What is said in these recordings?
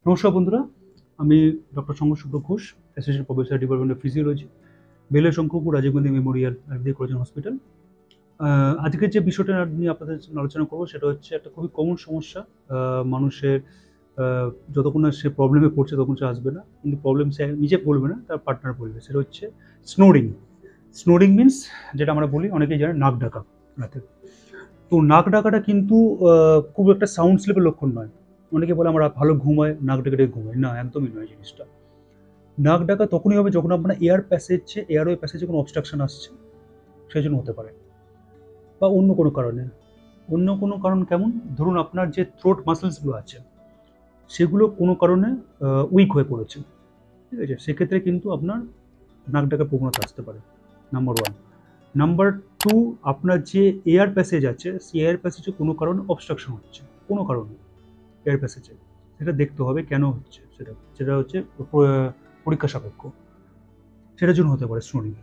নমস্কার বন্ধুরা, আমি doctor Shankar Ghosh, associate professor, department of physiology, বেলের Shankarpur Rajiv Gandhi memorial Ayurvedic college hospital. আজকের যে বিষয়টা নিয়ে আপনাদের সঙ্গে আলোচনা করবো সেটা হচ্ছে একটা খুবই কমন সমস্যা। মানুষের যতক্ষণ না সে প্রবলেমে পড়ছে ততক্ষণ সে আসবে না, কিন্তু প্রবলেম সে নিজে বলবে না, তার পার্টনার বলবে। সেটা হচ্ছে স্নোরিং। স্নোরিং মিনস, যেটা আমরা বলি, অনেকেই জানে, নাক ডাকা রাতে। তো নাক ডাকাটা কিন্তু খুব একটা সাউন্ড স্লিপের লক্ষণ নয়। অনেকে বলে আমরা ভালো ঘুমায়, নাক ডেকে ডেকে ঘুমাই। না, একদমই নয় জিনিসটা। নাক ডাকা তখনই হবে যখন আপনার এয়ারওয়ে প্যাসেজে কোনো অবস্ট্রাকশন আসছে, সেই জন্য হতে পারে। বা অন্য কোনো কারণে। অন্য কোনো কারণ কেমন? ধরুন আপনার যে থ্রোট মাসেলসগুলো আছে সেগুলো কোনো কারণে উইক হয়ে পড়েছে, ঠিক আছে? সেক্ষেত্রে কিন্তু আপনার নাক ডাকার প্রবণতা আসতে পারে, নাম্বার ওয়ান। নাম্বার টু, আপনার যে এয়ার প্যাসেজ আছে সেই এয়ার প্যাসেজে কোনো কারণে অবস্ট্রাকশন হচ্ছে, কোনো কারণে এয়ার প্যাসেজে। সেটা দেখতে হবে কেন হচ্ছে, সেটা হচ্ছে পরীক্ষা সাপেক্ষ। সেটার জন্য হতে পারে স্নোরিং।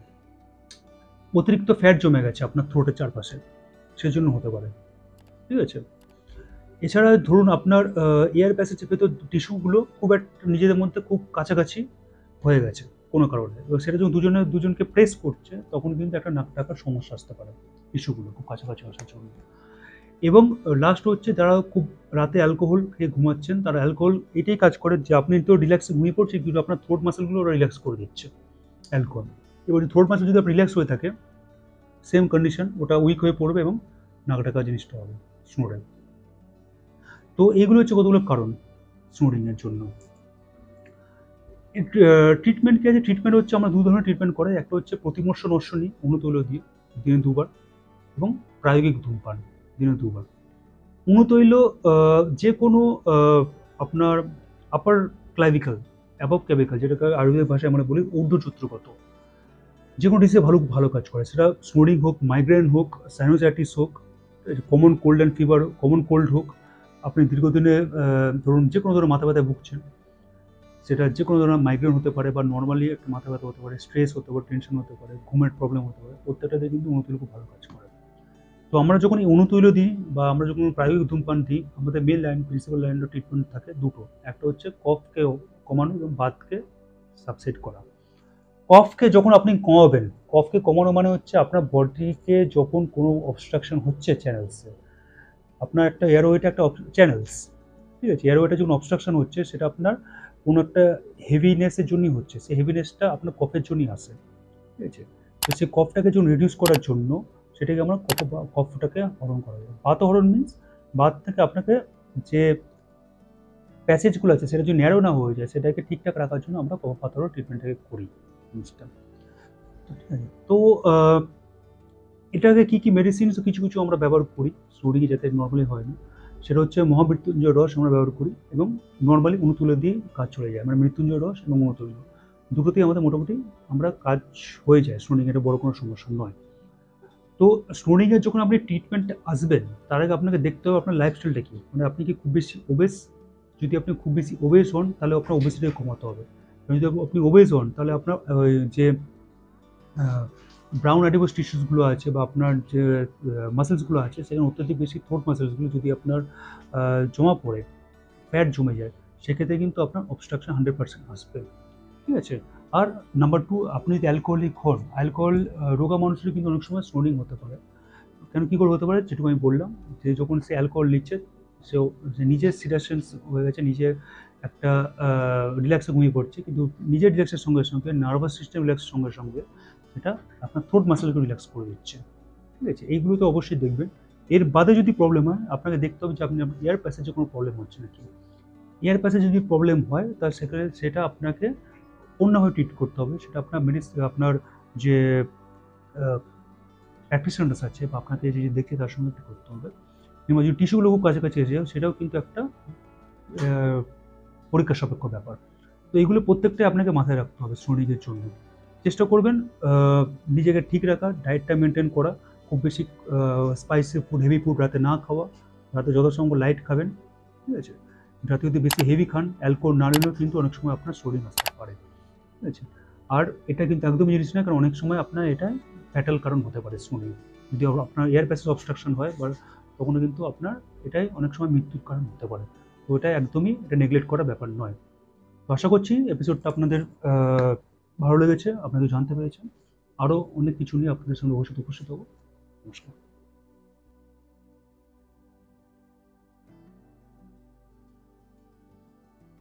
অতিরিক্ত ফ্যাট জমে গেছে আপনার থ্রোটের চারপাশে, সেজন্য হতে পারে, ঠিক আছে? এছাড়া ধরুন আপনার এয়ার প্যাসেজের ভেতর টিস্যুগুলো খুব একটা নিজেদের মধ্যে খুব কাছাকাছি হয়ে গেছে কোনো কারণে। এবার সেটা যখন দুজনকে প্রেস করছে তখন কিন্তু একটা নাক ডাকার সমস্যা আসতে পারে, টিস্যুগুলো খুব কাছাকাছি আসার জন্য। এবং লাস্ট হচ্ছে, যারা খুব রাতে অ্যালকোহল খেয়ে ঘুমাচ্ছেন, তারা অ্যালকোহল এটাই কাজ করে যে আপনি তো রিল্যাক্সে ঘুমিয়ে পড়ছে, কিন্তু আপনার থ্রোট মাসেলগুলো ওরা রিল্যাক্স করে দিচ্ছে, অ্যালকোহল। এবার থ্রোট মাসেল যদি আপনার রিল্যাক্স হয়ে থাকে, সেম কন্ডিশন, ওটা উইক হয়ে পড়বে এবং নাক ডাকা জিনিসটা হবে, স্নোরিং। তো এইগুলো হচ্ছে কতগুলো কারণ স্নোরিং এর জন্য। ট্রিটমেন্ট কি আছে? ট্রিটমেন্ট হচ্ছে, আমরা দু ধরনের ট্রিটমেন্ট করে। একটা হচ্ছে প্রতিমর্শ নস্যনি অনুতৈল দিয়ে দিনে দুবার, এবং প্রায়োগিক ধূমপান দিনে দুবার। অনুতৈল যে কোনো আপনার আপার ক্লাভিকল, অ্যাবভ ক্লাভিকল, যেটাকে আয়ুর্বেদিক ভাষায় আমরা বলি ঊর্ধ্বচূত্রগত, যে কোনো ডিসে ভালো ভালো কাজ করে। সেটা স্নোরিং হোক, মাইগ্রেন হোক, সাইনোসাইটিস হোক, common cold and fever, common cold হোক, আপনি দীর্ঘদিনে ধরুন যে কোনো ধরনের মাথা ব্যথায় ভুগছেন, সেটা যে কোনো ধরনের মাইগ্রেন হতে পারে, বা নর্মালি একটা মাথা ব্যথা হতে পারে, স্ট্রেস হতে পারে, টেনশন হতে পারে, ঘুমের প্রবলেম হতে পারে, প্রত্যেকটাতে কিন্তু অনুতৈল খুব ভালো কাজ করে। তো আমরা যখন এই অনুতৈল দিই বা আমরা যখন প্রায়োগিক ধূমপান দিই, আমাদের main line, principal line of treatment থাকে দুটো। একটা হচ্ছে কফকে কমানো এবং বাতকে সাবসাইড করা। কফকে যখন আপনি কমাবেন, কফকে কমানো মানে হচ্ছে আপনার বডিকে যখন কোনো অবস্ট্রাকশন হচ্ছে চ্যানেলসে, আপনার একটা এয়ারওয়েটা একটা চ্যানেলস, ঠিক আছে? এয়ারওয়েটা যখন অবস্ট্রাকশন হচ্ছে, সেটা আপনার কোনো একটা হেভিনেসের জন্যই হচ্ছে, সেই হেভিনেসটা আপনার কফের জন্যই আসে, ঠিক আছে? তো সেই কফটাকে যখন রিডিউস করার জন্য, সেটাকে আমরা কফটাকে হরণ করা যায়। বাতহরণ মিনস, বাত থেকে আপনাকে যে প্যাসেজগুলো আছে সেটা যদি ন্যারো না হয়ে যায়, সেটাকে ঠিকঠাক রাখার জন্য আমরা কফ বাতহরণ ট্রিটমেন্টটাকে করি, জিনিসটা। ঠিক আছে? তো এটাকে কি মেডিসিনস কিছু কিছু আমরা ব্যবহার করি স্নোরিং যাতে নর্মালি হয় না। সেটা হচ্ছে মহামৃত্যুঞ্জয় রস আমরা ব্যবহার করি, এবং নর্মালি অনুতুলে দিয়ে কাজ চলে যায়। মানে মৃত্যুঞ্জয় রস এবং অনুতুল্য দুটোতেই আমাদের মোটামুটি আমরা কাজ হয়ে যায়। স্নোরিং এটা বড় কোনো সমস্যা নয়। তো স্নোরিংয়ের যখন আপনি ট্রিটমেন্ট আসবেন, তার আগে আপনাকে দেখতে হবে আপনার লাইফস্টাইলটা কী। মানে আপনি কি খুব বেশি ওবেস? যদি আপনি খুব বেশি ওবেস হন, তাহলে আপনার ওবেসিটিকে কমাতে হবে। যদি আপনি ওবেস হন, তাহলে আপনার যে ব্রাউন অ্যাডিপোস টিস্যুসগুলো আছে, বা আপনার যে মাসেলসগুলো আছে, সেখানে অত্যধিক বেশি থ্রোট মাসেলসগুলো যদি আপনার জমা পড়ে, ফ্যাট জমে যায়, সেক্ষেত্রে কিন্তু আপনার অবস্ট্রাকশন 100% আসবে, ঠিক আছে? আর নাম্বার টু, আপনি যদি অ্যালকোহলিক হন, অ্যালকোহল রোগা মানুষের কিন্তু অনেক সময় স্নোরিং হতে পারে। কেন, কী করে হতে পারে? যেটুকু আমি বললাম, যে যখন সে অ্যালকোহল নিচ্ছে, যে নিজের সিডারেশনস হয়ে গেছে, নিজের একটা রিল্যাক্সে ঘুমিয়ে পড়ছে, কিন্তু নিজের রিল্যাক্সের সঙ্গে সঙ্গে নার্ভাস সিস্টেম রিল্যাক্সের সঙ্গে সঙ্গে সেটা আপনার থ্রোট মাসেলকে রিল্যাক্স করে দিচ্ছে, ঠিক আছে? এইগুলো তো অবশ্যই দেখবেন। এর বাদে যদি প্রবলেম হয়, আপনাকে দেখতে হবে যে আপনি আপনার এয়ার প্যাসেজে কোনো প্রবলেম হচ্ছে নাকি। এয়ার প্যাসেজে যদি প্রবলেম হয়, তাহলে সেখানে সেটা আপনাকে অন্যভাবে ট্রিট করতে হবে। সেটা আপনার আপনার যে প্র্যাকটিশনার্স আছে, বা আপনাকে যে দেখছে তার সঙ্গে কী করতে হবে। কিংবা যদি টিস্যুগুলো খুব কাছাকাছি এসে যায়, সেটাও কিন্তু একটা পরীক্ষা সাপেক্ষ ব্যাপার। তো এইগুলো প্রত্যেকটাই আপনাকে মাথায় রাখতে হবে স্নোরিংয়ের জন্য। চেষ্টা করবেন নিজেকে ঠিক রাখা, ডায়েটটা মেনটেন করা, খুব বেশি স্পাইসি ফুড, হেভি ফুড রাতে না খাওয়া, রাতে যথাসম্ভব লাইট খাবেন, ঠিক আছে? রাতে যদি বেশি হেভি খান, অ্যালকোহল না নিলেও কিন্তু অনেক সময় আপনার স্নোরিং আসতে পারে, ঠিক আছে? আর এটা কিন্তু একদমই জিনিস না, কারণ অনেক সময় আপনার এটা ফ্যাটাল কারণ হতে পারে স্নোরিং। যদি আপনার এয়ার প্যাসেজ অবস্ট্রাকশন হয়, বা তখনও কিন্তু আপনার এটাই অনেক সময় মৃত্যুর কারণ হতে পারে। তো তো এটা একদমই এটা নেগলেক্ট করার ব্যাপার নয়। তো আশা করছি এপিসোডটা আপনাদের ভালো লেগেছে, আপনাদের জানতে পেরেছেন। আরও অনেক কিছু নিয়ে আপনাদের সামনে ভবিষ্যতে উপস্থিত হবো। নমস্কার।